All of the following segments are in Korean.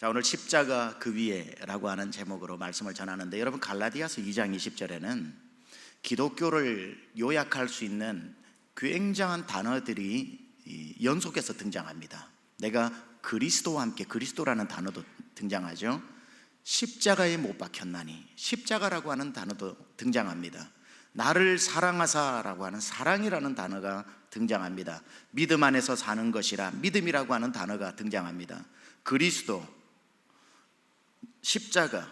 자, 오늘 십자가 그 위에라고 하는 제목으로 말씀을 전하는데, 여러분 갈라디아서 2장 20절에는 기독교를 요약할 수 있는 굉장한 단어들이 연속해서 등장합니다. 내가 그리스도와 함께, 그리스도라는 단어도 등장하죠. 십자가에 못 박혔나니, 십자가라고 하는 단어도 등장합니다. 나를 사랑하사라고 하는 사랑이라는 단어가 등장합니다. 믿음 안에서 사는 것이라 믿음이라고 하는 단어가 등장합니다. 그리스도, 십자가,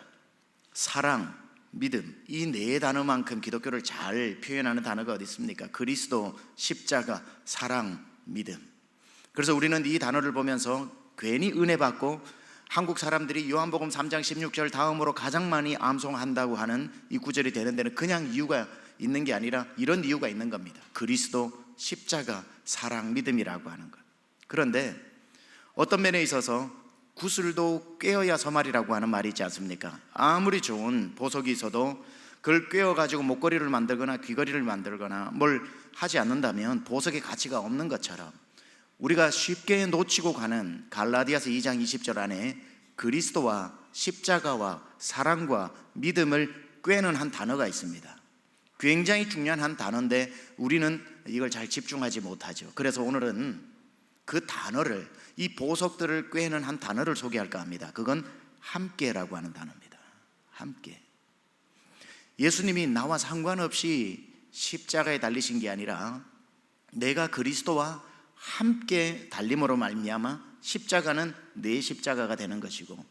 사랑, 믿음, 이 네 단어만큼 기독교를 잘 표현하는 단어가 어디 있습니까? 그리스도, 십자가, 사랑, 믿음. 그래서 우리는 이 단어를 보면서 괜히 은혜 받고, 한국 사람들이 요한복음 3장 16절 다음으로 가장 많이 암송한다고 하는 이 구절이 되는 데는 그냥 이유가 있는 게 아니라 이런 이유가 있는 겁니다. 그리스도, 십자가, 사랑, 믿음이라고 하는 것. 그런데 어떤 면에 있어서 구슬도 꿰어야 서말이라고 하는 말이 있지 않습니까? 아무리 좋은 보석이 있어도 그걸 꿰어가지고 목걸이를 만들거나 귀걸이를 만들거나 뭘 하지 않는다면 보석의 가치가 없는 것처럼, 우리가 쉽게 놓치고 가는 갈라디아서 2장 20절 안에 그리스도와 십자가와 사랑과 믿음을 꿰는 한 단어가 있습니다. 굉장히 중요한 한 단어인데 우리는 이걸 잘 집중하지 못하죠. 그래서 오늘은 그 단어를, 이 보석들을 꿰는 한 단어를 소개할까 합니다. 그건 함께라고 하는 단어입니다. 함께. 예수님이 나와 상관없이 십자가에 달리신 게 아니라 내가 그리스도와 함께 달림으로 말미암아 십자가는 내 십자가가 되는 것이고,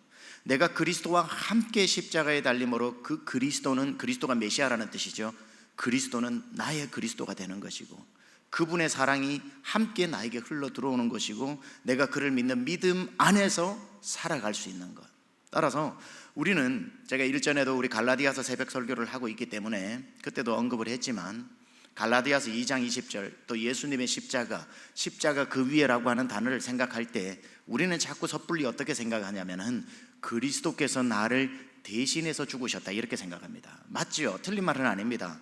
내가 그리스도와 함께 십자가에 달림으로 그 그리스도는, 그리스도가 메시아라는 뜻이죠. 그리스도는 나의 그리스도가 되는 것이고, 그분의 사랑이 함께 나에게 흘러 들어오는 것이고, 내가 그를 믿는 믿음 안에서 살아갈 수 있는 것. 따라서 우리는, 제가 일전에도 우리 갈라디아서 새벽 설교를 하고 있기 때문에 그때도 언급을 했지만, 갈라디아서 2장 20절 또 예수님의 십자가, 십자가 그 위에라고 하는 단어를 생각할 때 우리는 자꾸 섣불리 어떻게 생각하냐면은 그리스도께서 나를 대신해서 죽으셨다 이렇게 생각합니다. 맞죠? 틀린 말은 아닙니다.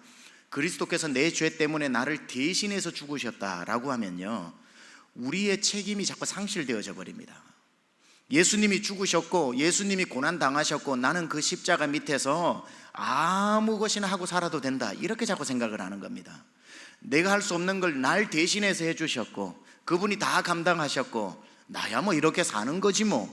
그리스도께서 내 죄 때문에 나를 대신해서 죽으셨다라고 하면요, 우리의 책임이 자꾸 상실되어져 버립니다. 예수님이 죽으셨고 예수님이 고난당하셨고 나는 그 십자가 밑에서 아무 것이나 하고 살아도 된다 이렇게 자꾸 생각을 하는 겁니다. 내가 할 수 없는 걸 날 대신해서 해주셨고 그분이 다 감당하셨고 나야 뭐 이렇게 사는 거지 뭐.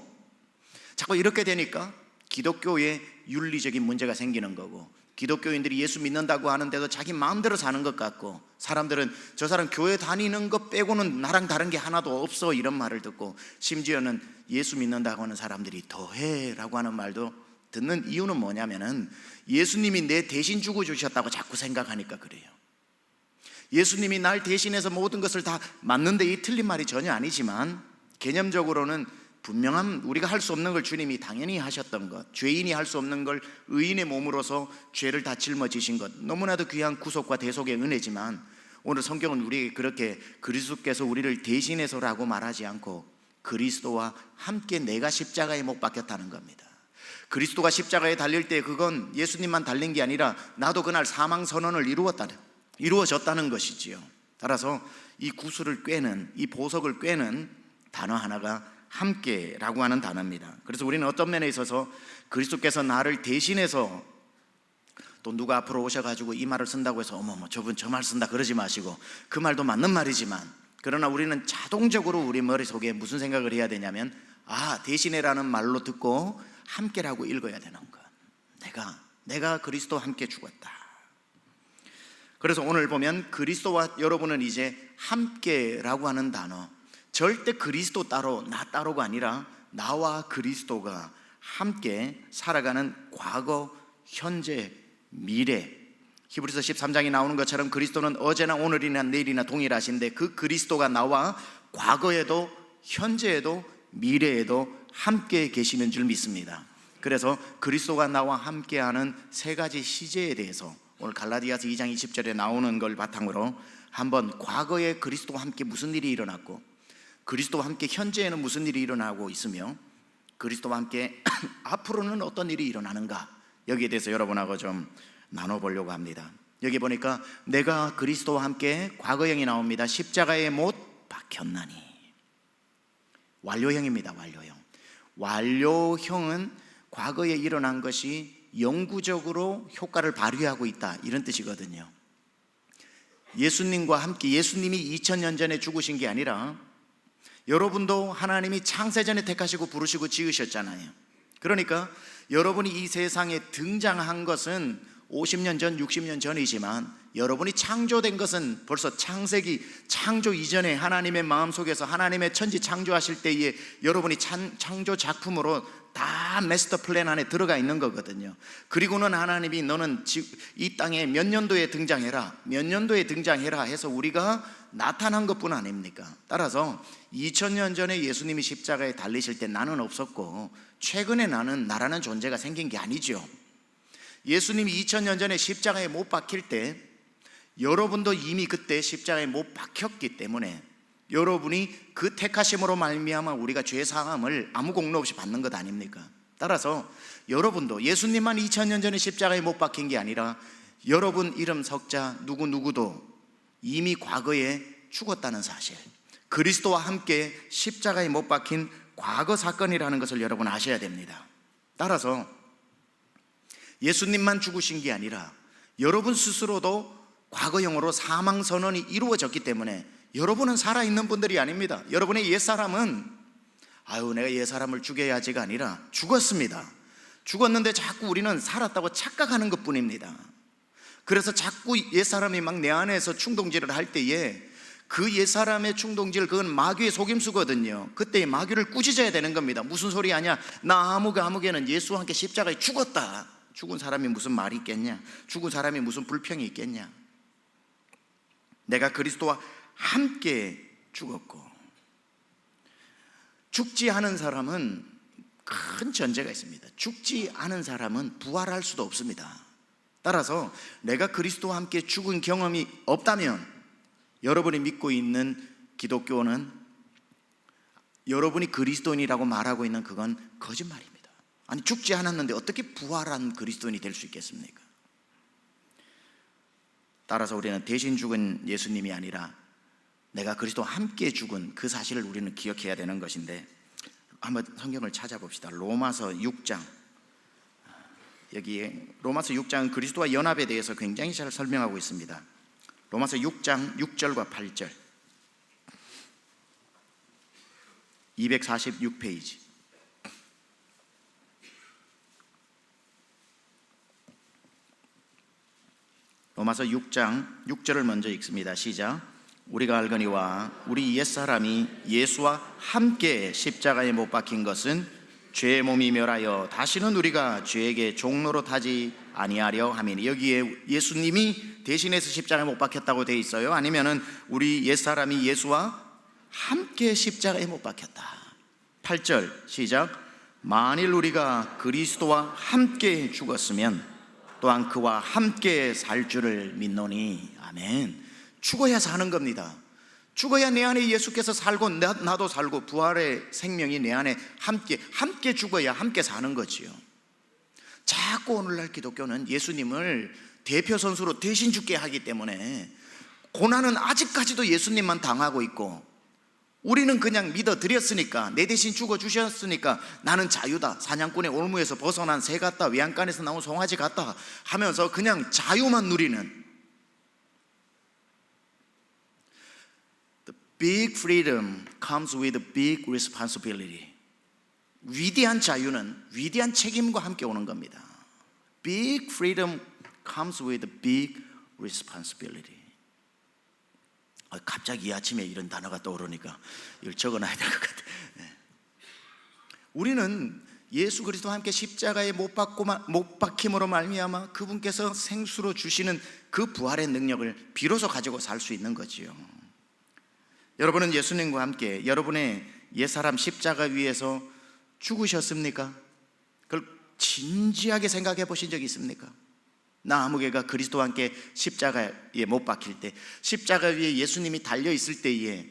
자꾸 이렇게 되니까 기독교에 윤리적인 문제가 생기는 거고, 기독교인들이 예수 믿는다고 하는데도 자기 마음대로 사는 것 같고, 사람들은 저 사람 교회 다니는 것 빼고는 나랑 다른 게 하나도 없어 이런 말을 듣고, 심지어는 예수 믿는다고 하는 사람들이 더해 라고 하는 말도 듣는 이유는 뭐냐면은 예수님이 내 대신 죽어주셨다고 자꾸 생각하니까 그래요. 예수님이 날 대신해서 모든 것을 다 맞는데 이 틀린 말이 전혀 아니지만, 개념적으로는 분명한, 우리가 할 수 없는 걸 주님이 당연히 하셨던 것, 죄인이 할 수 없는 걸 의인의 몸으로서 죄를 다 짊어지신 것, 너무나도 귀한 구속과 대속의 은혜지만, 오늘 성경은 우리에게 그렇게 그리스도께서 우리를 대신해서라고 말하지 않고 그리스도와 함께 내가 십자가에 못 박혔다는 겁니다. 그리스도가 십자가에 달릴 때 그건 예수님만 달린 게 아니라 나도 그날 사망 선언을 이루어졌다는 것이지요. 따라서 이 구슬을 꿰는, 이 보석을 꿰는 단어 하나가 함께라고 하는 단어입니다. 그래서 우리는 어떤 면에 있어서 그리스도께서 나를 대신해서, 또 누가 앞으로 오셔가지고 이 말을 쓴다고 해서 어머머 저분 저 말 쓴다 그러지 마시고, 그 말도 맞는 말이지만, 그러나 우리는 자동적으로 우리 머릿속에 무슨 생각을 해야 되냐면, 아, 대신해라는 말로 듣고 함께라고 읽어야 되는 것. 내가 그리스도와 함께 죽었다. 그래서 오늘 보면 그리스도와 여러분은 이제 함께라고 하는 단어, 절대 그리스도 따로 나 따로가 아니라 나와 그리스도가 함께 살아가는 과거, 현재, 미래. 히브리서 13장에 나오는 것처럼 그리스도는 어제나 오늘이나 내일이나 동일하신데, 그 그리스도가 나와 과거에도 현재에도 미래에도 함께 계시는 줄 믿습니다. 그래서 그리스도가 나와 함께하는 세 가지 시제에 대해서 오늘 갈라디아서 2장 20절에 나오는 걸 바탕으로 한번 과거에 그리스도와 함께 무슨 일이 일어났고, 그리스도와 함께 현재에는 무슨 일이 일어나고 있으며, 그리스도와 함께 앞으로는 어떤 일이 일어나는가, 여기에 대해서 여러분하고 좀 나눠보려고 합니다. 여기 보니까 내가 그리스도와 함께 과거형이 나옵니다. 십자가에 못 박혔나니. 완료형입니다. 완료형. 완료형은 과거에 일어난 것이 영구적으로 효과를 발휘하고 있다, 이런 뜻이거든요. 예수님과 함께, 예수님이 2000년 전에 죽으신 게 아니라 여러분도 하나님이 창세전에 택하시고 부르시고 지으셨잖아요. 그러니까 여러분이 이 세상에 등장한 것은 50년 전, 60년 전이지만 여러분이 창조된 것은 벌써 창세기, 창조 이전에 하나님의 마음속에서 하나님의 천지 창조하실 때에 여러분이 창조 작품으로 다 마스터 플랜 안에 들어가 있는 거거든요. 그리고는 하나님이 너는 이 땅에 몇 년도에 등장해라, 몇 년도에 등장해라 해서 우리가 나타난 것뿐 아닙니까? 따라서 2000년 전에 예수님이 십자가에 달리실 때 나는 없었고 최근에 나라는 존재가 생긴 게 아니죠. 예수님이 2000년 전에 십자가에 못 박힐 때 여러분도 이미 그때 십자가에 못 박혔기 때문에 여러분이 그 택하심으로 말미암아 우리가 죄 사함을 아무 공로 없이 받는 것 아닙니까? 따라서 여러분도 예수님만 2000년 전에 십자가에 못 박힌 게 아니라 여러분 이름 석자 누구누구도 이미 과거에 죽었다는 사실, 그리스도와 함께 십자가에 못 박힌 과거 사건이라는 것을 여러분 아셔야 됩니다. 따라서 예수님만 죽으신 게 아니라 여러분 스스로도 과거형으로 사망 선언이 이루어졌기 때문에 여러분은 살아있는 분들이 아닙니다. 여러분의 옛사람은 내가 옛사람을 죽여야지가 아니라 죽었습니다. 죽었는데 자꾸 우리는 살았다고 착각하는 것 뿐입니다. 그래서 자꾸 옛사람이 막 내 안에서 충동질을 할 때에 그 옛사람의 충동질, 그건 마귀의 속임수거든요. 그때 마귀를 꾸짖어야 되는 겁니다. 무슨 소리 하냐, 나 아무개는 예수와 함께 십자가에 죽었다. 죽은 사람이 무슨 말이 있겠냐, 죽은 사람이 무슨 불평이 있겠냐. 내가 그리스도와 함께 죽었고, 죽지 않은 사람은 큰 전제가 있습니다. 죽지 않은 사람은 부활할 수도 없습니다. 따라서 내가 그리스도와 함께 죽은 경험이 없다면 여러분이 믿고 있는 기독교는, 여러분이 그리스도인이라고 말하고 있는 그건 거짓말입니다. 아니, 죽지 않았는데 어떻게 부활한 그리스도인이 될 수 있겠습니까? 따라서 우리는 대신 죽은 예수님이 아니라 내가 그리스도와 함께 죽은 그 사실을 우리는 기억해야 되는 것인데, 한번 성경을 찾아봅시다. 로마서 6장. 여기에 로마서 6장은 그리스도와 연합에 대해서 굉장히 잘 설명하고 있습니다. 로마서 6장 6절과 8절, 246페이지. 로마서 6장 6절을 먼저 읽습니다. 시작. 우리가 알거니와 우리 옛사람이 예수와 함께 십자가에 못 박힌 것은 죄의 몸이 멸하여 다시는 우리가 죄에게 종로로 타지 아니하려 함이니. 여기에 예수님이 대신해서 십자가에 못 박혔다고 되어 있어요? 아니면은 우리 옛사람이 예수와 함께 십자가에 못 박혔다. 8절 시작. 만일 우리가 그리스도와 함께 죽었으면 또한 그와 함께 살 줄을 믿노니. 아멘. 죽어야 사는 겁니다. 죽어야 내 안에 예수께서 살고 나도 살고 부활의 생명이 내 안에 함께 죽어야 함께 사는 거지요. 자꾸 오늘날 기독교는 예수님을 대표 선수로 대신 죽게 하기 때문에 고난은 아직까지도 예수님만 당하고 있고, 우리는 그냥 믿어드렸으니까, 내 대신 죽어주셨으니까 나는 자유다, 사냥꾼의 올무에서 벗어난 새 같다, 외양간에서 나온 송아지 같다 하면서 그냥 자유만 누리는. The big freedom comes with a big responsibility. 위대한 자유는 위대한 책임과 함께 오는 겁니다. Big freedom comes with a big responsibility. 갑자기 이 아침에 이런 단어가 떠오르니까 이걸 적어놔야 될 것 같아요. 우리는 예수 그리스도와 함께 십자가에 못 박힘으로 말미암아 그분께서 생수로 주시는 그 부활의 능력을 비로소 가지고 살 수 있는 거지요. 여러분은 예수님과 함께 여러분의 옛사람 십자가 위에서 죽으셨습니까? 그걸 진지하게 생각해 보신 적이 있습니까? 나 아무개가 그리스도와 함께 십자가에 못 박힐 때, 십자가 위에 예수님이 달려있을 때에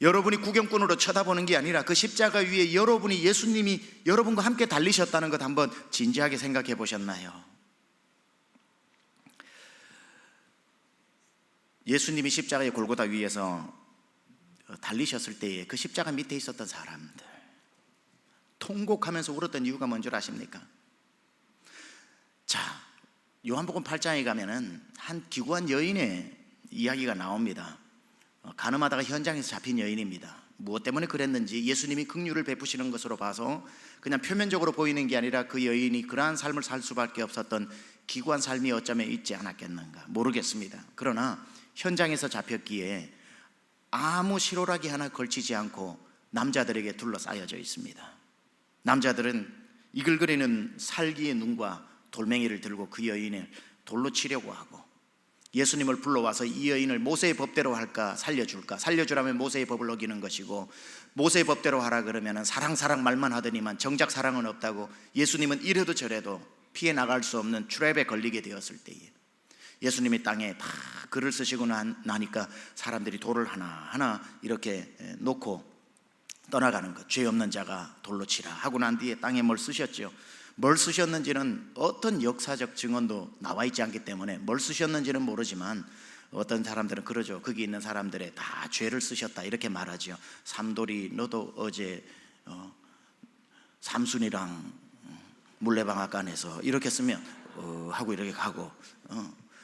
여러분이 구경꾼으로 쳐다보는 게 아니라 그 십자가 위에 예수님이 여러분과 함께 달리셨다는 것 한번 진지하게 생각해 보셨나요? 예수님이 십자가의 골고다 위에서 달리셨을 때에 그 십자가 밑에 있었던 사람들, 통곡하면서 울었던 이유가 뭔 줄 아십니까? 자, 요한복음 8장에 가면은 한 기구한 여인의 이야기가 나옵니다. 가늠하다가 현장에서 잡힌 여인입니다. 무엇 때문에 그랬는지 예수님이 긍휼을 베푸시는 것으로 봐서 그냥 표면적으로 보이는 게 아니라 그 여인이 그러한 삶을 살 수밖에 없었던 기구한 삶이 어쩌면 있지 않았겠는가 모르겠습니다. 그러나 현장에서 잡혔기에 아무 실오라기 하나 걸치지 않고 남자들에게 둘러싸여져 있습니다. 남자들은 이글거리는 살기의 눈과 돌멩이를 들고 그 여인을 돌로 치려고 하고, 예수님을 불러와서 이 여인을 모세의 법대로 할까 살려줄까, 살려주라면 모세의 법을 어기는 것이고 모세의 법대로 하라 그러면 사랑 말만 하더니만 정작 사랑은 없다고 예수님은 이래도 저래도 피해 나갈 수 없는 트랩에 걸리게 되었을 때에 예수님이 땅에 다 글을 쓰시고 나니까 사람들이 돌을 하나하나 이렇게 놓고 떠나가는 것. 죄 없는 자가 돌로 치라 하고 난 뒤에 땅에 뭘 쓰셨죠? 뭘 쓰셨는지는 어떤 역사적 증언도 나와 있지 않기 때문에 뭘 쓰셨는지는 모르지만 어떤 사람들은 그러죠. 거기 있는 사람들의 다 죄를 쓰셨다 이렇게 말하죠. 삼돌이 너도 어제 삼순이랑 물레방앗간에서 이렇게 쓰면 하고 이렇게 가고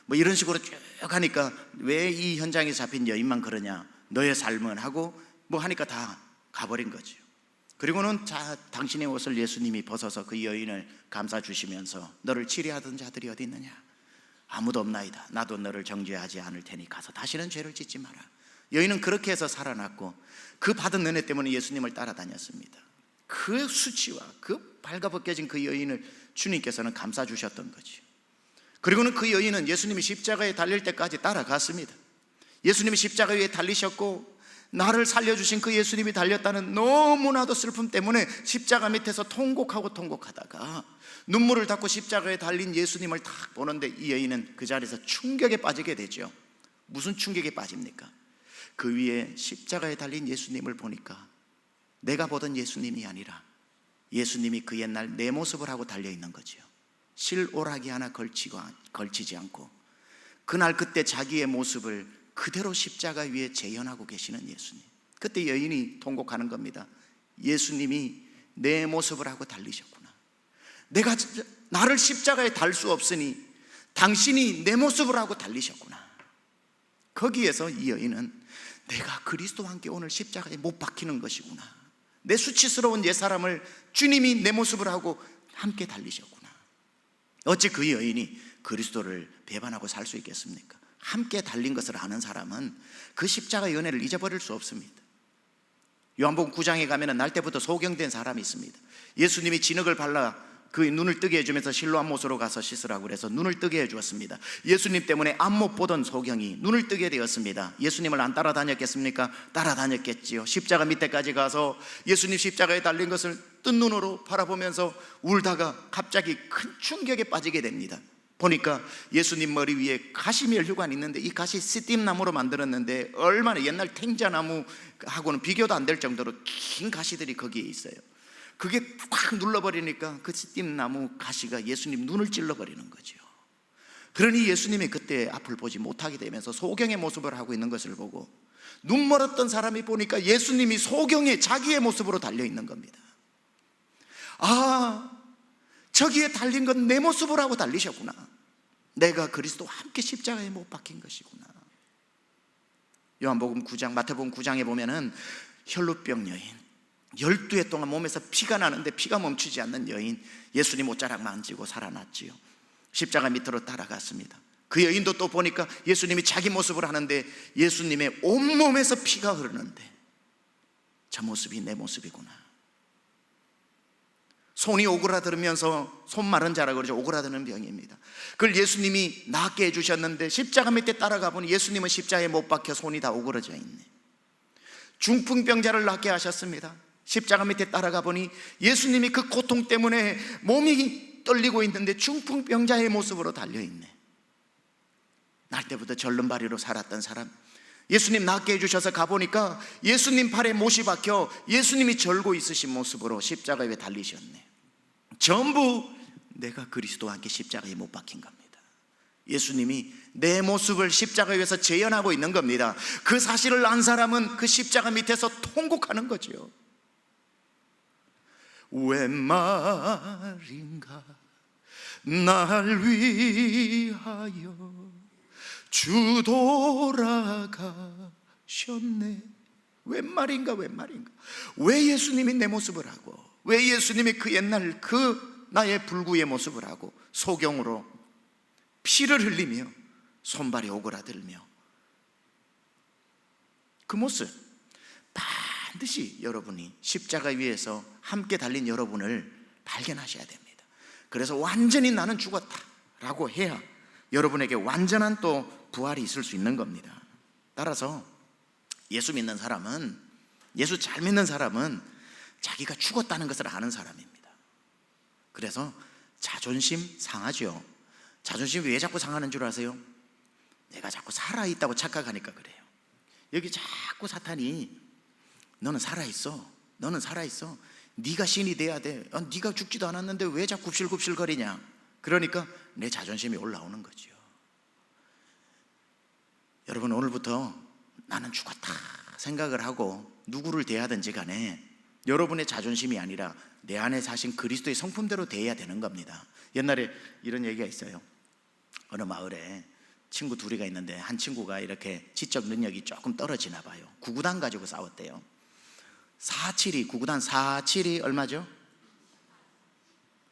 뭐 이런 식으로 쭉 하니까 왜 이 현장에 잡힌 여인만 그러냐, 너의 삶은 하고 뭐 하니까 다 가버린 거죠. 그리고는 자, 당신의 옷을 예수님이 벗어서 그 여인을 감싸 주시면서 너를 치리하던 자들이 어디 있느냐, 아무도 없나이다. 나도 너를 정죄하지 않을 테니 가서 다시는 죄를 짓지 마라. 여인은 그렇게 해서 살아났고 그 받은 은혜 때문에 예수님을 따라다녔습니다. 그 수치와 그 발가벗겨진 그 여인을 주님께서는 감싸 주셨던 거죠. 그리고는 그 여인은 예수님이 십자가에 달릴 때까지 따라갔습니다. 예수님이 십자가 위에 달리셨고 나를 살려주신 그 예수님이 달렸다는 너무나도 슬픔 때문에 십자가 밑에서 통곡하다가 눈물을 닦고 십자가에 달린 예수님을 딱 보는데 이 여인은 그 자리에서 충격에 빠지게 되죠. 무슨 충격에 빠집니까? 그 위에 십자가에 달린 예수님을 보니까 내가 보던 예수님이 아니라 예수님이 그 옛날 내 모습을 하고 달려있는 거죠. 실오라기 하나 걸치지 않고 그날 그때 자기의 모습을 그대로 십자가 위에 재현하고 계시는 예수님. 그때 여인이 통곡하는 겁니다. 예수님이 내 모습을 하고 달리셨구나. 내가 나를 십자가에 달 수 없으니 당신이 내 모습을 하고 달리셨구나. 거기에서 이 여인은 내가 그리스도와 함께 오늘 십자가에 못 박히는 것이구나. 내 수치스러운 옛사람을 주님이 내 모습을 하고 함께 달리셨구나. 어찌 그 여인이 그리스도를 배반하고 살 수 있겠습니까? 함께 달린 것을 아는 사람은 그 십자가의 은혜를 잊어버릴 수 없습니다. 요한복음 9장에 가면 날 때부터 소경된 사람이 있습니다. 예수님이 진흙을 발라 그 눈을 뜨게 해주면서 실로암 못으로 가서 씻으라고 그래서 눈을 뜨게 해주었습니다. 예수님 때문에 앞 못 보던 소경이 눈을 뜨게 되었습니다. 예수님을 안 따라다녔겠습니까? 따라다녔겠지요. 십자가 밑에까지 가서 예수님 십자가에 달린 것을 뜬 눈으로 바라보면서 울다가 갑자기 큰 충격에 빠지게 됩니다. 보니까 예수님 머리 위에 가시멸류관이 있는데 이 가시 스팀나무로 만들었는데 얼마나 옛날 탱자나무하고는 비교도 안 될 정도로 긴 가시들이 거기에 있어요. 그게 확 눌러버리니까 그 스팀나무 가시가 예수님 눈을 찔러버리는 거죠. 그러니 예수님이 그때 앞을 보지 못하게 되면서 소경의 모습을 하고 있는 것을 보고 눈 멀었던 사람이 보니까 예수님이 소경의 자기의 모습으로 달려있는 겁니다. 아, 저기에 달린 건 내 모습을 하고 달리셨구나. 내가 그리스도와 함께 십자가에 못 박힌 것이구나. 요한복음 9장, 마태복음 9장에 보면은 혈루병 여인, 12해 동안 몸에서 피가 나는데 피가 멈추지 않는 여인, 예수님 옷자락 만지고 살아났지요. 십자가 밑으로 따라갔습니다. 그 여인도 또 보니까 예수님이 자기 모습을 하는데 예수님의 온몸에서 피가 흐르는데 저 모습이 내 모습이구나. 손이 오그라들면서 손 마른 자라고 그러죠. 오그라드는 병입니다. 그걸 예수님이 낫게 해주셨는데 십자가 밑에 따라가 보니 예수님은 십자가에 못 박혀 손이 다 오그러져 있네. 중풍병자를 낫게 하셨습니다. 십자가 밑에 따라가 보니 예수님이 그 고통 때문에 몸이 떨리고 있는데 중풍병자의 모습으로 달려있네. 날 때부터 절름발이로 살았던 사람, 예수님 낫게 해주셔서 가보니까 예수님 팔에 못이 박혀 예수님이 절고 있으신 모습으로 십자가 위에 달리셨네. 전부 내가 그리스도와 함께 십자가에 못 박힌 겁니다. 예수님이 내 모습을 십자가 위에서 재현하고 있는 겁니다. 그 사실을 안 사람은 그 십자가 밑에서 통곡하는 거죠. 웬 말인가 날 위하여 주 돌아가셨네. 웬 말인가 웬 말인가. 왜 예수님이 내 모습을 하고, 왜 예수님이 그 옛날 그 나의 불구의 모습을 하고 소경으로 피를 흘리며 손발이 오그라들며 그 모습, 반드시 여러분이 십자가 위에서 함께 달린 여러분을 발견하셔야 됩니다. 그래서 완전히 나는 죽었다라고 해야 여러분에게 완전한 또 부활이 있을 수 있는 겁니다. 따라서 예수 믿는 사람은, 예수 잘 믿는 사람은 자기가 죽었다는 것을 아는 사람입니다. 그래서 자존심 상하죠. 자존심이 왜 자꾸 상하는 줄 아세요? 내가 자꾸 살아있다고 착각하니까 그래요. 여기 자꾸 사탄이 너는 살아있어, 너는 살아있어, 네가 신이 돼야 돼, 네가 죽지도 않았는데 왜 자꾸 굽실굽실거리냐. 그러니까 내 자존심이 올라오는 거죠. 여러분, 오늘부터 나는 죽었다 생각을 하고 누구를 대하든지 간에 여러분의 자존심이 아니라 내 안에 사신 그리스도의 성품대로 대해야 되는 겁니다. 옛날에 이런 얘기가 있어요. 어느 마을에 친구 둘이가 있는데 한 친구가 이렇게 지적 능력이 조금 떨어지나 봐요. 구구단 가지고 싸웠대요. 472, 구구단 472 얼마죠?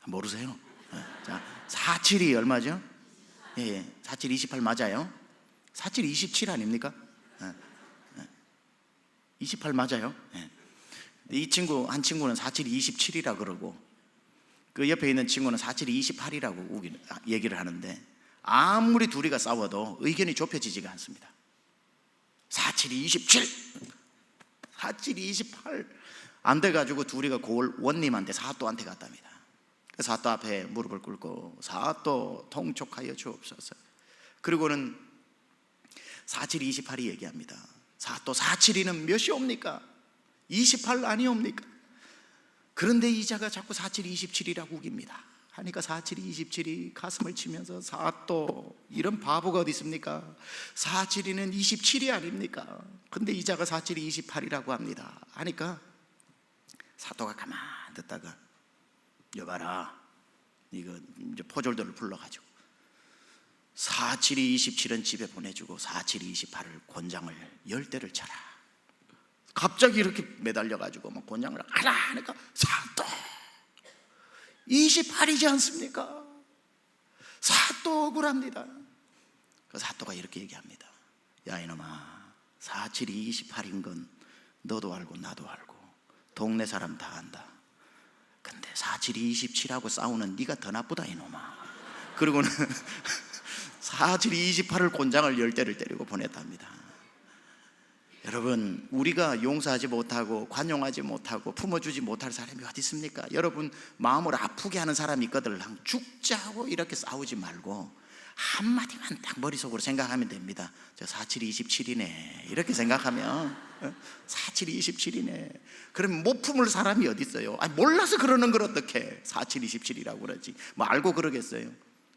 모르세요? 자, 472 얼마죠? 예, 47 28 맞아요? 47 27 아닙니까? 28 맞아요? 이 친구, 한 친구는 47 27이라 그러고 그 옆에 있는 친구는 47 28이라고 얘기를 하는데, 아무리 둘이가 싸워도 의견이 좁혀지지가 않습니다. 47 27, 47 28 안 돼가지고 둘이가 고을 원님한테, 사또한테 갔답니다. 그 사또 앞에 무릎을 꿇고 사또 통촉하여 주옵소서. 그리고는 47 28이 얘기합니다. 사또 472는 몇이옵니까? 28 아니옵니까? 그런데 이자가 자꾸 47 27이라고 우깁니다. 하니까 47 27이 가슴을 치면서 사또, 이런 바보가 어디 있습니까? 472는 27이 아닙니까? 근데 이자가 47 28이라고 합니다. 하니까 사또가 가만 듣다가 여봐라, 이거 이제 포졸들을 불러가지고 47 27은 집에 보내주고 47 28을 곤장을 10대를 쳐라. 갑자기 이렇게 매달려가지고 막 곤장을 하라 하니까 사또 28이지 않습니까? 사또 억울합니다. 그 사또가 이렇게 얘기합니다. 야 이놈아, 47이 28인 건 너도 알고 나도 알고 동네 사람 다 안다. 근데 47이 27하고 싸우는 네가 더 나쁘다 이놈아. 그리고는 47이 28을 곤장을 10대를 때리고 보냈답니다. 여러분, 우리가 용서하지 못하고 관용하지 못하고 품어주지 못할 사람이 어디 있습니까? 여러분, 마음을 아프게 하는 사람이 있거든. 죽자고 이렇게 싸우지 말고 한마디만 딱 머릿속으로 생각하면 됩니다. 저 47이 27이네 이렇게 생각하면 47이 27이네. 그럼 못 품을 사람이 어디 있어요? 아니, 몰라서 그러는 걸 어떻게 47, 27이라고 그러지? 뭐 알고 그러겠어요?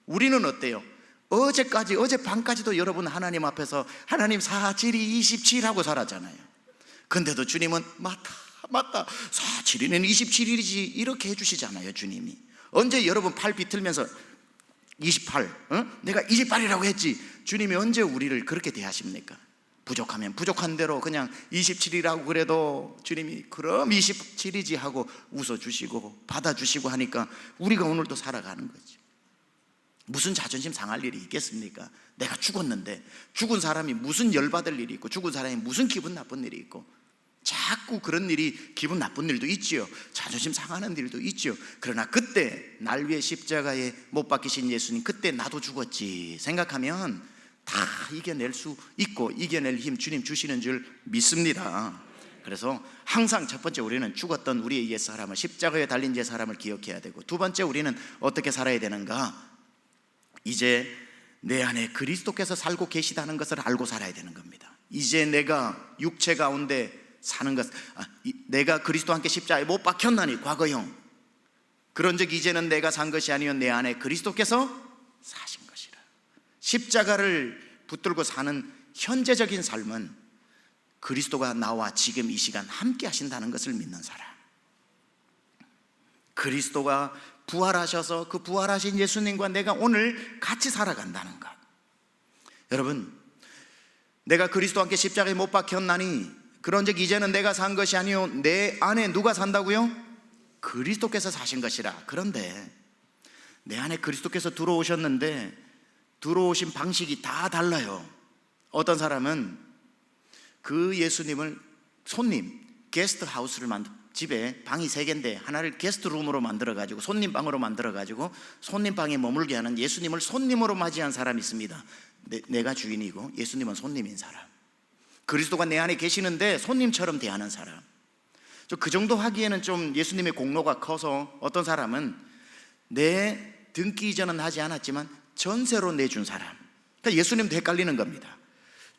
우리는 어때요? 어젯밤까지도 여러분 하나님 앞에서 하나님 47이 27하고 살았잖아요. 근데도 주님은 맞다 47이는 27일이지 이렇게 해주시잖아요. 주님이 언제 여러분 팔 비틀면서 28 내가 28이라고 했지, 주님이 언제 우리를 그렇게 대하십니까? 부족하면 부족한 대로 그냥 27이라고 그래도 주님이 그럼 27이지 하고 웃어주시고 받아주시고 하니까 우리가 오늘도 살아가는 거지. 무슨 자존심 상할 일이 있겠습니까? 내가 죽었는데 죽은 사람이 무슨 열받을 일이 있고 죽은 사람이 무슨 기분 나쁜 일이 있고, 자꾸 그런 일이 기분 나쁜 일도 있지요. 자존심 상하는 일도 있지요. 그러나 그때 날 위해 십자가에 못 박히신 예수님, 그때 나도 죽었지 생각하면 다 이겨낼 수 있고 이겨낼 힘 주님 주시는 줄 믿습니다. 그래서 항상 첫 번째 우리는 죽었던 우리의 옛사람을, 십자가에 달린 옛사람을 기억해야 되고, 두 번째 우리는 어떻게 살아야 되는가? 이제 내 안에 그리스도께서 살고 계시다는 것을 알고 살아야 되는 겁니다. 이제 내가 육체 가운데 사는 것, 내가 그리스도와 함께 십자가에 못 박혔나니, 과거형 그런 적 이제는 내가 산 것이 아니요 내 안에 그리스도께서 사신 것이라. 십자가를 붙들고 사는 현재적인 삶은 그리스도가 나와 지금 이 시간 함께 하신다는 것을 믿는 사람. 그리스도가 부활하셔서 그 부활하신 예수님과 내가 오늘 같이 살아간다는 것. 여러분, 내가 그리스도와 함께 십자가에 못 박혔나니 그런즉 이제는 내가 산 것이 아니요 내 안에 누가 산다고요? 그리스도께서 사신 것이라. 그런데 내 안에 그리스도께서 들어오셨는데 들어오신 방식이 다 달라요. 어떤 사람은 그 예수님을 손님, 게스트하우스를 집에 방이 3개인데 하나를 게스트룸으로 만들어가지고 손님방으로 만들어가지고 손님방에 머물게 하는 예수님을 손님으로 맞이한 사람이 있습니다. 내가 주인이고 예수님은 손님인 사람. 그리스도가 내 안에 계시는데 손님처럼 대하는 사람. 그 정도 하기에는 좀 예수님의 공로가 커서 어떤 사람은 내 등기 이전은 하지 않았지만 전세로 내준 사람. 그러니까 예수님도 헷갈리는 겁니다.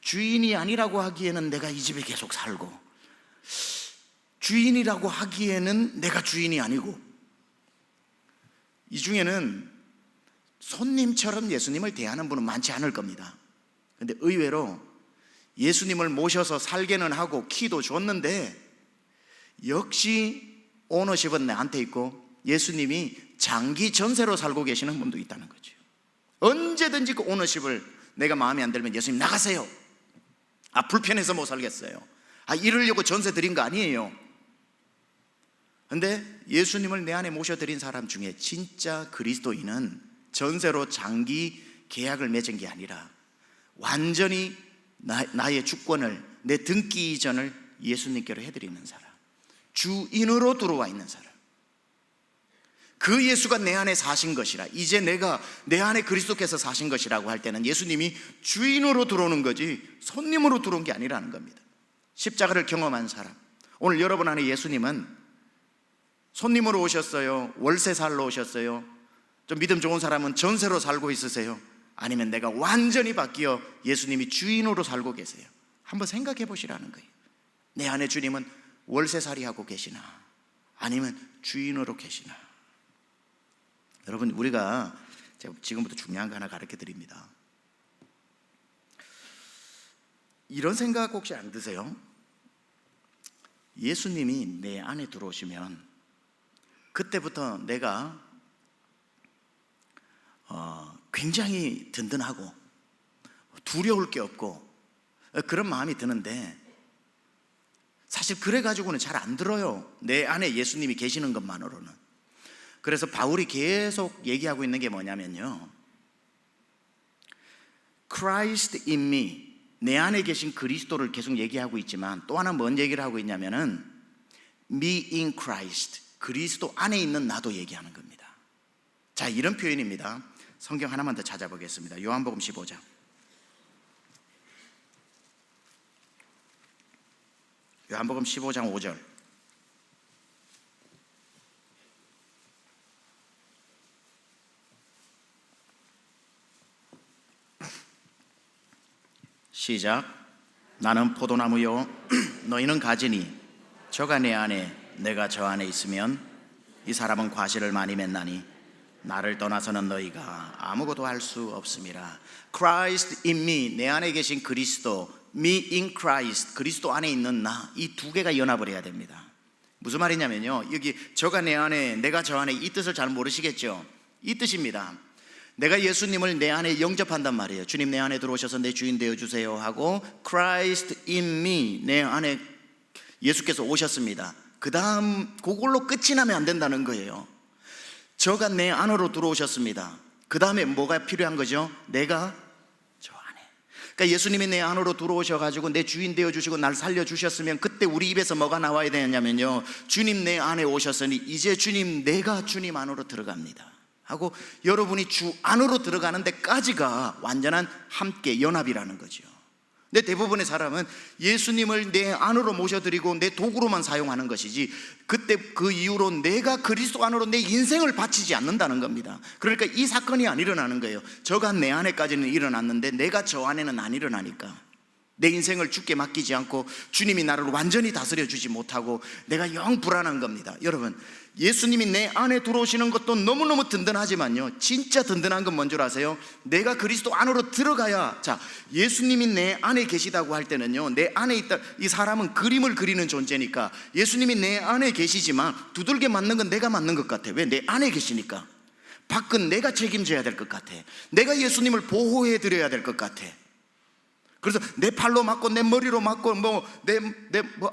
주인이 아니라고 하기에는 내가 이 집에 계속 살고, 주인이라고 하기에는 내가 주인이 아니고, 이 중에는 손님처럼 예수님을 대하는 분은 많지 않을 겁니다. 근데 의외로 예수님을 모셔서 살게는 하고 키도 줬는데 역시 오너십은 나한테 있고 예수님이 장기 전세로 살고 계시는 분도 있다는 거죠. 언제든지 그 오너십을 내가 마음에 안 들면 예수님 나가세요. 불편해서 못 살겠어요. 이러려고 전세 드린 거 아니에요. 근데 예수님을 내 안에 모셔드린 사람 중에 진짜 그리스도인은 전세로 장기 계약을 맺은 게 아니라 완전히 나의 주권을, 내 등기 이전을 예수님께로 해드리는 사람, 주인으로 들어와 있는 사람. 그 예수가 내 안에 사신 것이라. 이제 내가 내 안에 그리스도께서 사신 것이라고 할 때는 예수님이 주인으로 들어오는 거지 손님으로 들어온 게 아니라는 겁니다. 십자가를 경험한 사람, 오늘 여러분 안에 예수님은 손님으로 오셨어요? 월세살로 오셨어요? 좀 믿음 좋은 사람은 전세로 살고 있으세요? 아니면 내가 완전히 바뀌어 예수님이 주인으로 살고 계세요? 한번 생각해 보시라는 거예요. 내 안에 주님은 월세살이 하고 계시나 아니면 주인으로 계시나? 여러분, 우리가 제가 지금부터 중요한 거 하나 가르쳐 드립니다. 이런 생각 혹시 안 드세요? 예수님이 내 안에 들어오시면 그때부터 내가 굉장히 든든하고 두려울 게 없고 그런 마음이 드는데, 사실 그래가지고는 잘 안 들어요. 내 안에 예수님이 계시는 것만으로는. 그래서 바울이 계속 얘기하고 있는 게 뭐냐면요, Christ in me, 내 안에 계신 그리스도를 계속 얘기하고 있지만 또 하나 뭔 얘기를 하고 있냐면은 me in Christ, 그리스도 안에 있는 나도 얘기하는 겁니다. 자, 이런 표현입니다. 성경 하나만 더 찾아보겠습니다. 요한복음 15장. 요한복음 15장 5절. 시작. 나는 포도나무요 너희는 가지니 저가 내 안에 내가 저 안에 있으면 이 사람은 과실을 많이 맺나니 나를 떠나서는 너희가 아무것도 할 수 없음이라. Christ in me, 내 안에 계신 그리스도, me in Christ, 그리스도 안에 있는 나, 이 두 개가 연합을 해야 됩니다. 무슨 말이냐면요, 여기 저가 내 안에 내가 저 안에, 이 뜻을 잘 모르시겠죠? 이 뜻입니다. 내가 예수님을 내 안에 영접한단 말이에요. 주님 내 안에 들어오셔서 내 주인 되어주세요 하고 Christ in me, 내 안에 예수께서 오셨습니다. 그 다음 그걸로 끝이 나면 안 된다는 거예요. 저가 내 안으로 들어오셨습니다. 그 다음에 뭐가 필요한 거죠? 내가 저 안에. 그러니까 예수님이 내 안으로 들어오셔가지고 내 주인 되어주시고 날 살려주셨으면 그때 우리 입에서 뭐가 나와야 되냐면요, 주님 내 안에 오셨으니 이제 주님, 내가 주님 안으로 들어갑니다 하고 여러분이 주 안으로 들어가는 데까지가 완전한 함께 연합이라는 거죠. 근데 대부분의 사람은 예수님을 내 안으로 모셔드리고 내 도구로만 사용하는 것이지 그때 그 이후로 내가 그리스도 안으로 내 인생을 바치지 않는다는 겁니다. 그러니까 이 사건이 안 일어나는 거예요. 저가 내 안에까지는 일어났는데 내가 저 안에는 안 일어나니까 내 인생을 주께 맡기지 않고 주님이 나를 완전히 다스려 주지 못하고 내가 영 불안한 겁니다. 여러분, 예수님이 내 안에 들어오시는 것도 너무너무 든든하지만요, 진짜 든든한 건 뭔 줄 아세요? 내가 그리스도 안으로 들어가야, 자, 예수님이 내 안에 계시다고 할 때는요, 내 안에 있다, 이 사람은 그림을 그리는 존재니까 예수님이 내 안에 계시지만 두들겨 맞는 건 내가 맞는 것 같아. 왜? 내 안에 계시니까. 밖은 내가 책임져야 될 것 같아. 내가 예수님을 보호해 드려야 될 것 같아. 그래서 내 팔로 맞고 내 머리로 맞고 내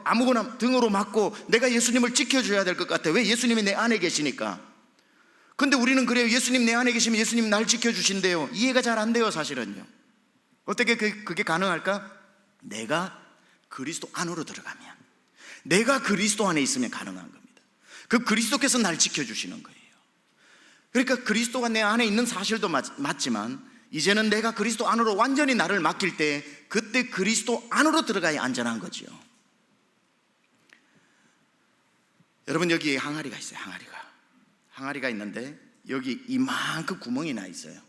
아무거나 등으로 맞고 내가 예수님을 지켜줘야 될 것 같아. 왜? 예수님이 내 안에 계시니까. 근데 우리는 그래요. 예수님 내 안에 계시면 예수님 날 지켜주신대요. 이해가 잘 안 돼요, 사실은요. 어떻게 그게 가능할까? 내가 그리스도 안으로 들어가면, 내가 그리스도 안에 있으면 가능한 겁니다. 그 그리스도께서 날 지켜주시는 거예요. 그러니까 그리스도가 내 안에 있는 사실도 맞지만 이제는 내가 그리스도 안으로 완전히 나를 맡길 때 그때 그리스도 안으로 들어가야 안전한 거죠. 여러분, 여기 항아리가 있어요. 항아리가 있는데 여기 이만큼 구멍이 나 있어요.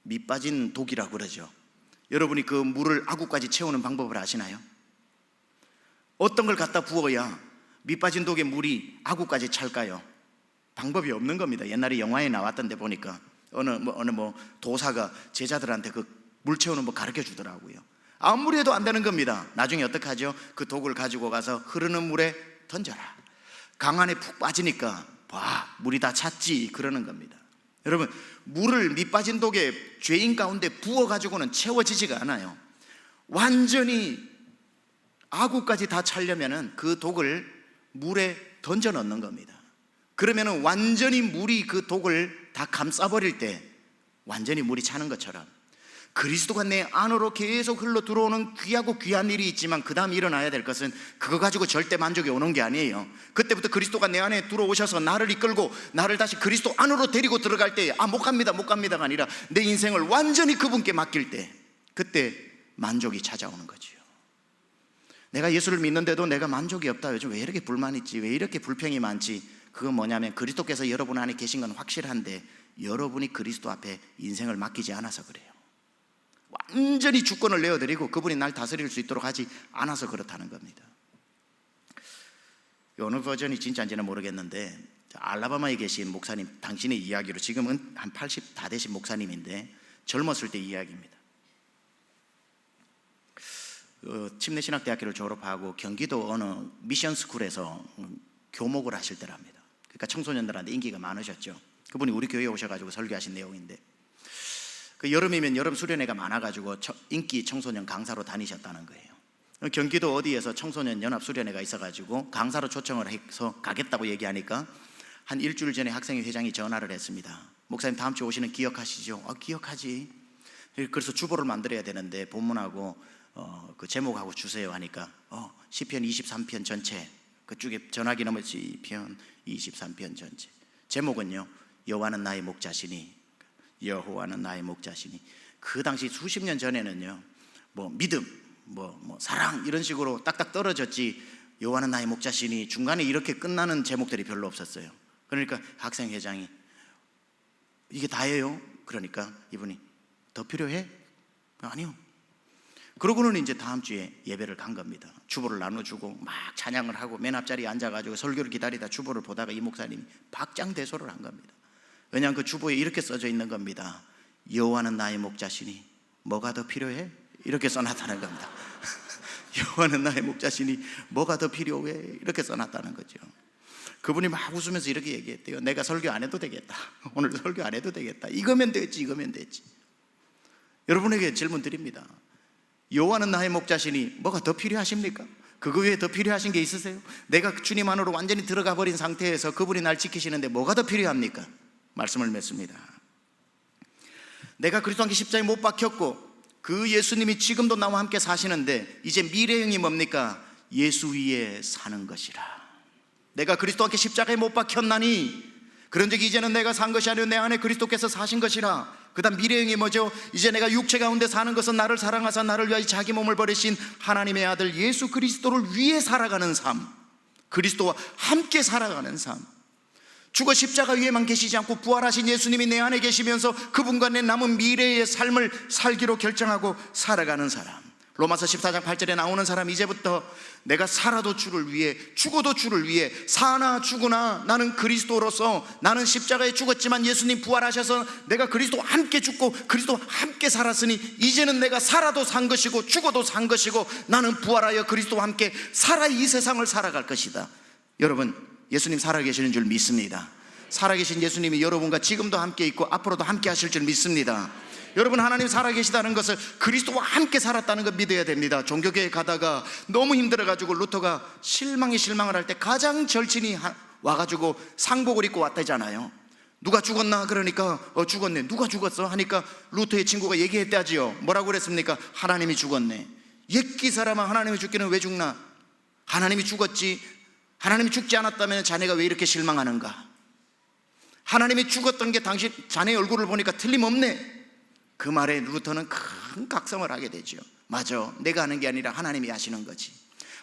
밑 빠진 독이라고 그러죠. 여러분이 그 물을 아구까지 채우는 방법을 아시나요? 어떤 걸 갖다 부어야 밑 빠진 독에 물이 아구까지 찰까요? 방법이 없는 겁니다. 옛날에 영화에 나왔던 데 보니까 어느 도사가 제자들한테 그 물 채우는 법 가르쳐 주더라고요. 아무리 해도 안 되는 겁니다. 나중에 어떻게 하죠? 그 독을 가지고 가서 흐르는 물에 던져라. 강 안에 푹 빠지니까 봐, 물이 다 찼지, 그러는 겁니다. 여러분, 물을 밑 빠진 독에 죄인 가운데 부어 가지고는 채워지지가 않아요. 완전히 아구까지 다 차려면은 그 독을 물에 던져 넣는 겁니다. 그러면은 완전히 물이 그 독을 다 감싸버릴 때 완전히 물이 차는 것처럼 그리스도가 내 안으로 계속 흘러 들어오는 귀하고 귀한 일이 있지만 그 다음 일어나야 될 것은 그거 가지고 절대 만족이 오는 게 아니에요. 그때부터 그리스도가 내 안에 들어오셔서 나를 이끌고 나를 다시 그리스도 안으로 데리고 들어갈 때 못 갑니다가 아니라 내 인생을 완전히 그분께 맡길 때 그때 만족이 찾아오는 거지요. 내가 예수를 믿는데도 내가 만족이 없다, 요즘 왜 이렇게 불만 있지, 왜 이렇게 불평이 많지, 그건 뭐냐면 그리스도께서 여러분 안에 계신 건 확실한데 여러분이 그리스도 앞에 인생을 맡기지 않아서 그래요. 완전히 주권을 내어드리고 그분이 날 다스릴 수 있도록 하지 않아서 그렇다는 겁니다. 어느 버전이 진짜인지는 모르겠는데 알라바마에 계신 목사님, 당신의 이야기로, 지금은 한 80 다 되신 목사님인데 젊었을 때 이야기입니다. 침례신학대학교를 졸업하고 경기도 어느 미션스쿨에서 교목을 하실 때랍니다. 그러니까 청소년들한테 인기가 많으셨죠. 그분이 우리 교회에 오셔가지고 설교하신 내용인데, 그 여름이면 여름 수련회가 많아가지고 인기 청소년 강사로 다니셨다는 거예요. 경기도 어디에서 청소년 연합 수련회가 있어가지고 강사로 초청을 해서 가겠다고 얘기하니까 한 일주일 전에 학생회 회장이 전화를 했습니다. 목사님 다음 주에 오시는 기억하시죠? 기억하지. 그래서 주보를 만들어야 되는데 본문하고 그 제목하고 주세요 하니까 시편 23편 전체, 그쪽에 전화기 넘어 시편 23편 전체, 제목은요 여호와는 나의 목자시니, 여호와는 나의 목자시니. 그 당시 수십 년 전에는요 뭐 믿음, 뭐 사랑 이런 식으로 딱딱 떨어졌지, 여호와는 나의 목자시니 중간에 이렇게 끝나는 제목들이 별로 없었어요. 그러니까 학생 회장이 이게 다예요? 그러니까 이분이 더 필요해? 아니요. 그러고는 이제 다음 주에 예배를 간 겁니다. 주보를 나눠주고 막 찬양을 하고 맨 앞자리에 앉아가지고 설교를 기다리다 주보를 보다가 이 목사님이 박장대소를 한 겁니다. 왜냐하면 그 주보에 이렇게 써져 있는 겁니다. 여호와는 나의 목자시니 뭐가 더 필요해? 이렇게 써놨다는 겁니다. 여호와는 나의 목자시니 뭐가 더 필요해? 이렇게 써놨다는 거죠. 그분이 막 웃으면서 이렇게 얘기했대요. 내가 설교 안 해도 되겠다. 오늘 설교 안 해도 되겠다. 이거면 됐지, 이거면 됐지. 여러분에게 질문 드립니다. 여호와는 나의 목자시니 뭐가 더 필요하십니까? 그거 외에 더 필요하신 게 있으세요? 내가 주님 안으로 완전히 들어가 버린 상태에서 그분이 날 지키시는데 뭐가 더 필요합니까? 말씀을 맺습니다. 내가 그리스도 함께 십자가에 못 박혔고 그 예수님이 지금도 나와 함께 사시는데 이제 미래형이 뭡니까? 예수 위에 사는 것이라. 내가 그리스도 함께 십자가에 못 박혔나니 그런즉 이제는 내가 산 것이 아니라 내 안에 그리스도께서 사신 것이라. 그 다음 미래형이 뭐죠? 이제 내가 육체 가운데 사는 것은 나를 사랑하사 나를 위하여 자기 몸을 버리신 하나님의 아들 예수 그리스도를 위해 살아가는 삶, 그리스도와 함께 살아가는 삶. 죽어 십자가 위에만 계시지 않고 부활하신 예수님이 내 안에 계시면서 그분과 내 남은 미래의 삶을 살기로 결정하고 살아가는 사람. 로마서 14장 8절에 나오는 사람, 이제부터 내가 살아도 주를 위해 죽어도 주를 위해 사나 죽으나 나는 그리스도로서, 나는 십자가에 죽었지만 예수님 부활하셔서 내가 그리스도와 함께 죽고 그리스도와 함께 살았으니 이제는 내가 살아도 산 것이고 죽어도 산 것이고 나는 부활하여 그리스도와 함께 살아 이 세상을 살아갈 것이다. 여러분, 예수님 살아계시는 줄 믿습니다. 살아계신 예수님이 여러분과 지금도 함께 있고 앞으로도 함께 하실 줄 믿습니다. 여러분, 하나님 살아계시다는 것을 그리스도와 함께 살았다는 걸 믿어야 됩니다. 종교계에 가다가 너무 힘들어가지고 루터가 실망을 할 때 가장 절친이 와가지고 상복을 입고 왔다잖아요. 누가 죽었나? 그러니까 죽었네. 누가 죽었어? 하니까 루터의 친구가 얘기했다지요. 뭐라고 그랬습니까? 하나님이 죽었네. 옛기 사람아, 하나님이 죽기는 왜 죽나? 하나님이 죽었지. 하나님이 죽지 않았다면 자네가 왜 이렇게 실망하는가? 하나님이 죽었던 게 당신 자네 얼굴을 보니까 틀림없네. 그 말에 루터는 큰 각성을 하게 되죠. 맞아, 내가 하는 게 아니라 하나님이 하시는 거지.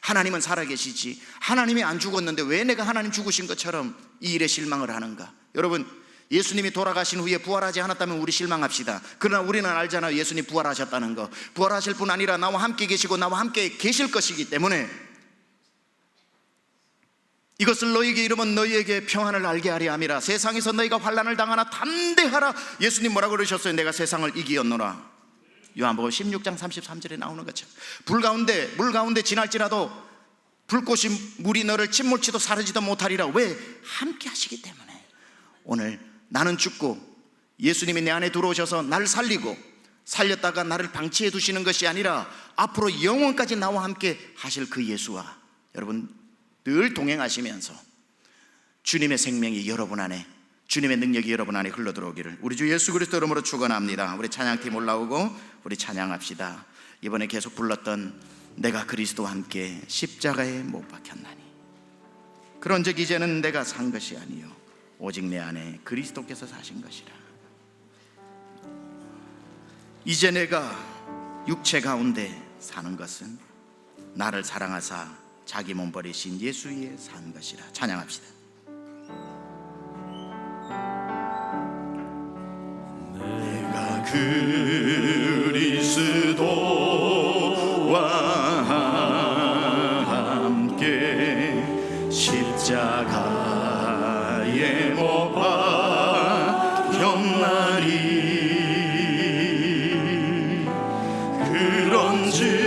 하나님은 살아계시지. 하나님이 안 죽었는데 왜 내가 하나님 죽으신 것처럼 이 일에 실망을 하는가? 여러분, 예수님이 돌아가신 후에 부활하지 않았다면 우리 실망합시다. 그러나 우리는 알잖아요, 예수님 부활하셨다는 거. 부활하실 뿐 아니라 나와 함께 계시고 나와 함께 계실 것이기 때문에 이것을 너희에게 이르면 너희에게 평안을 알게 하려 함이라. 세상에서 너희가 환난을 당하나 담대하라. 예수님 뭐라고 그러셨어요? 내가 세상을 이기었노라. 요한복음 16장 33절에 나오는 것처럼 물 가운데 지날지라도 불꽃이 물이 너를 침몰치도 사르지도 못하리라. 왜? 함께 하시기 때문에. 오늘 나는 죽고 예수님이 내 안에 들어오셔서 나를 살리고 살렸다가 나를 방치해 두시는 것이 아니라 앞으로 영원까지 나와 함께 하실 그 예수와 여러분 늘 동행하시면서 주님의 생명이 여러분 안에, 주님의 능력이 여러분 안에 흘러들어오기를 우리 주 예수 그리스도 이름으로 축원합니다. 우리 찬양팀 올라오고 우리 찬양합시다. 이번에 계속 불렀던 내가 그리스도와 함께 십자가에 못 박혔나니 그런즉 이제는 내가 산 것이 아니요 오직 내 안에 그리스도께서 사신 것이라. 이제 내가 육체 가운데 사는 것은 나를 사랑하사 자기 몸 버리신 예수 위에 산 것이라. 찬양합시다. 내가 그리스도와 함께 십자가에 못 박혔나니 그런즉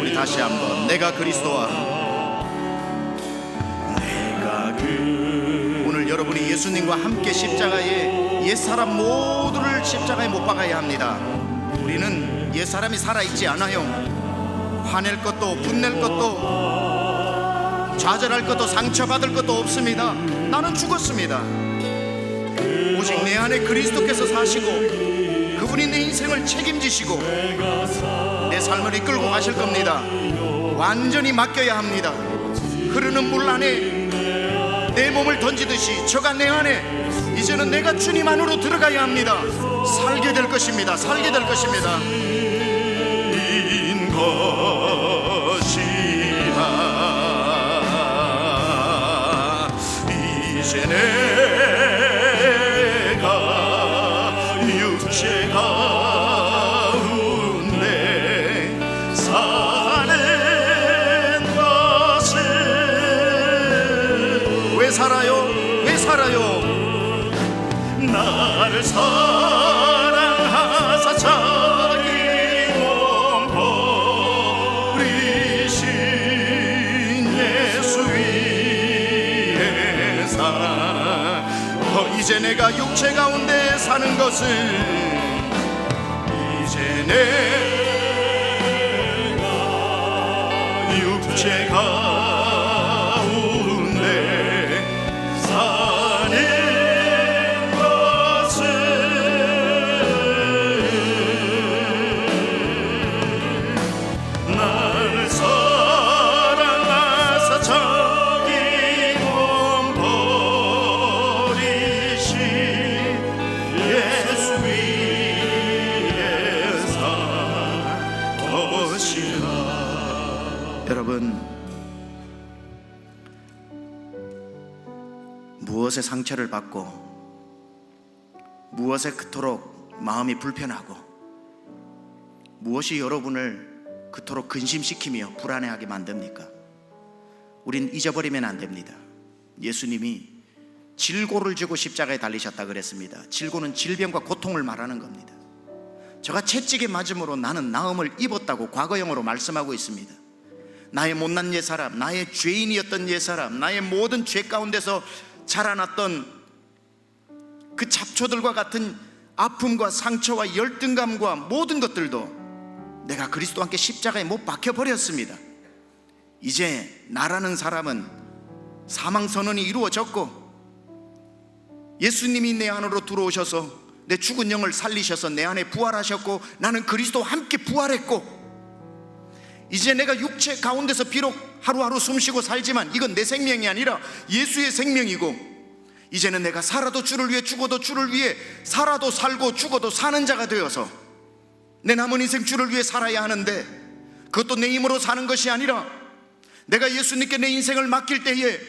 우리 다시 한번 내가 그리스도와 오늘 여러분이 예수님과 함께 십자가에 옛사람 모두를 십자가에 못 박아야 합니다. 우리는 옛사람이 살아있지 않아요. 화낼 것도 분낼 것도 좌절할 것도 상처받을 것도 없습니다. 나는 죽었습니다. 오직 내 안에 그리스도께서 사시고 그분이 내 인생을 책임지시고 내 삶을 이끌고 가실 겁니다. 완전히 맡겨야 합니다. 흐르는 물 안에 내 몸을 던지듯이 저가 내 안에 이제는 내가 주님 안으로 들어가야 합니다. 살게 될 것입니다. 살게 될 것입니다. 인 것이라 이제 내가 육체 가운데 사는 것은 왜 살아요? 왜 살아요? 나를 사랑하사 자기 몸 버리신 예수 위에 살아. 이제 내가 육체 가운데 사는 것은 이제 내가 육체 가운데 사는 것은 나를 사랑하사 자기 몸 버리신 여러분, 무엇에 상처를 받고 무엇에 그토록 마음이 불편하고 무엇이 여러분을 그토록 근심시키며 불안해하게 만듭니까? 우린 잊어버리면 안 됩니다. 예수님이 질고를 지고 십자가에 달리셨다 그랬습니다. 질고는 질병과 고통을 말하는 겁니다. 저가 채찍에 맞음으로 나는 나음을 입었다고 과거형으로 말씀하고 있습니다. 나의 못난 옛사람, 나의 죄인이었던 옛사람, 나의 모든 죄 가운데서 자라났던 그 잡초들과 같은 아픔과 상처와 열등감과 모든 것들도 내가 그리스도와 함께 십자가에 못 박혀버렸습니다. 이제 나라는 사람은 사망선언이 이루어졌고 예수님이 내 안으로 들어오셔서 내 죽은 영을 살리셔서 내 안에 부활하셨고 나는 그리스도와 함께 부활했고 이제 내가 육체 가운데서 비록 하루하루 숨쉬고 살지만 이건 내 생명이 아니라 예수의 생명이고 이제는 내가 살아도 주를 위해 죽어도 주를 위해 살아도 살고 죽어도 사는 자가 되어서 내 남은 인생 주를 위해 살아야 하는데 그것도 내 힘으로 사는 것이 아니라 내가 예수님께 내 인생을 맡길 때에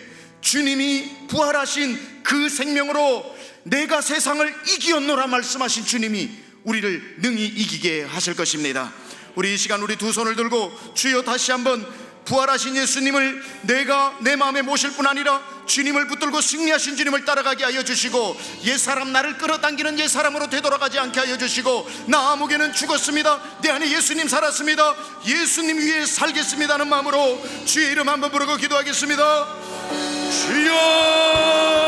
주님이 부활하신 그 생명으로 내가 세상을 이기었노라 말씀하신 주님이 우리를 능히 이기게 하실 것입니다. 우리 이 시간 우리 두 손을 들고 주여 다시 한번 부활하신 예수님을 내가 내 마음에 모실 뿐 아니라 주님을 붙들고 승리하신 주님을 따라가게 하여 주시고 옛사람 나를 끌어당기는 옛사람으로 되돌아가지 않게 하여 주시고 나 아무개는 죽었습니다. 내 안에 예수님 살았습니다. 예수님 위에 살겠습니다 하는 마음으로 주의 이름 한번 부르고 기도하겠습니다. 주여